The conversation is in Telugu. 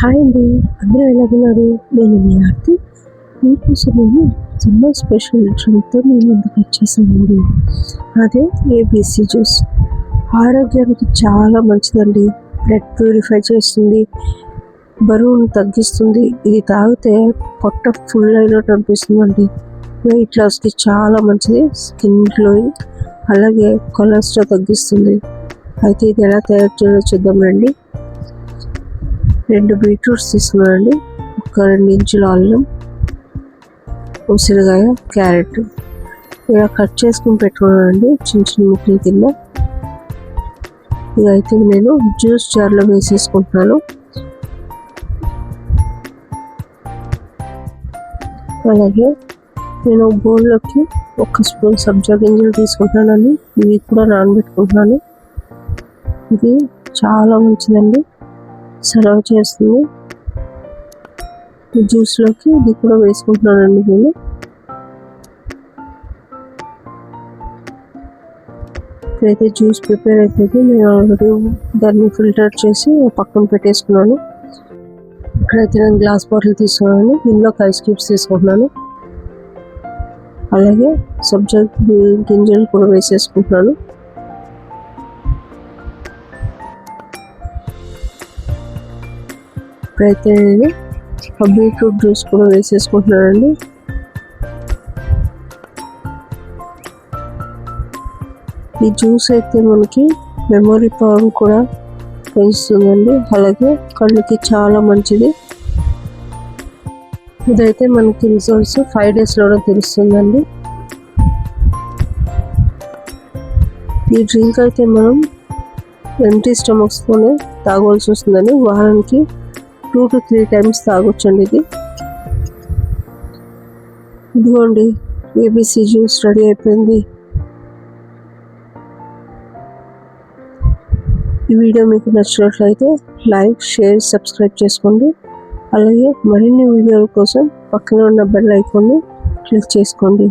హాయ్ అండి, అందరూ ఎలాగున్నారు? నేను మీ ఆర్తి. మీకోసం నేను సమ్మర్ స్పెషల్ డ్రింక్తో నేను ముందుకు వచ్చేసానండి. అదే ఏబీసీ జ్యూస్. ఆరోగ్యానికి చాలా మంచిదండి. బ్లడ్ ప్యూరిఫై చేస్తుంది, బరువును తగ్గిస్తుంది. ఇది తాగితే పొట్ట ఫుల్ అయినట్టు అనిపిస్తుందండి. వెయిట్ లాస్కి చాలా మంచిది, స్కిన్ గ్లోయింగ్, అలాగే కొలెస్ట్రాల్ తగ్గిస్తుంది. అయితే ఇది ఎలా తయారు చేయాలో చూద్దాం రండి. 2 బీట్రూట్స్ తీసుకున్నానండి, ఒక 2 ఇంచుల అల్లం, ఉసిరికాయ, క్యారెట్ ఇలా కట్ చేసుకుని పెట్టుకున్నానండి చిన్న చిన్న ముక్కల కింద. ఇదైతే నేను జ్యూస్ జార్లో వేసేసుకుంటున్నాను. అలాగే నేను బౌల్లోకి 1 స్పూన్ సబ్జా గింజలు తీసుకుంటున్నాను. ఇవి కూడా నానబెట్టుకుంటున్నాను. ఇది చాలా మంచిదండి, సర్వ్ చేస్తుంది. జ్యూస్లోకి ఇది కూడా వేసుకుంటున్నానండి నేను. ఇప్పుడైతే జ్యూస్ ప్రిపేర్ అయిపోయింది. నేను ఆల్రెడీ దాన్ని ఫిల్టర్ చేసి పక్కన పెట్టేసుకున్నాను. ఇక్కడైతే నేను గ్లాస్ బాటిల్ తీసుకున్నాను, ఇందులో ఐస్ క్యూబ్స్ తీసుకుంటున్నాను. అలాగే సబ్జా గింజలు కూడా వేసేసుకుంటున్నాను. ఇప్పుడైతే నేను బీట్రూట్ జ్యూస్ కూడా వేసేసుకుంటున్నానండి. ఈ జ్యూస్ అయితే మనకి మెమొరీ పవర్ కూడా పెంచుతుందండి, అలాగే కళ్ళకి చాలా మంచిది. ఇదైతే మనకి రిజల్ట్స్ 5 డేస్లోనే తెలుస్తుందండి. ఈ డ్రింక్ అయితే మనం ఎంటీ స్టమక్స్తోనే తాగవలసి వస్తుందండి. వారానికి 2 to 3 టైమ్స్ తాగొచ్చండి. ఇదిగోండి, ఏబీసీ జ్యూస్ రెడీ అయిపోయింది. ఈ వీడియో మీకు నచ్చినట్లయితే లైక్, షేర్, సబ్స్క్రైబ్ చేసుకోండి. అలాగే మరిన్ని వీడియోల కోసం పక్కన ఉన్న బెల్ ఐకాన్ని క్లిక్ చేసుకోండి.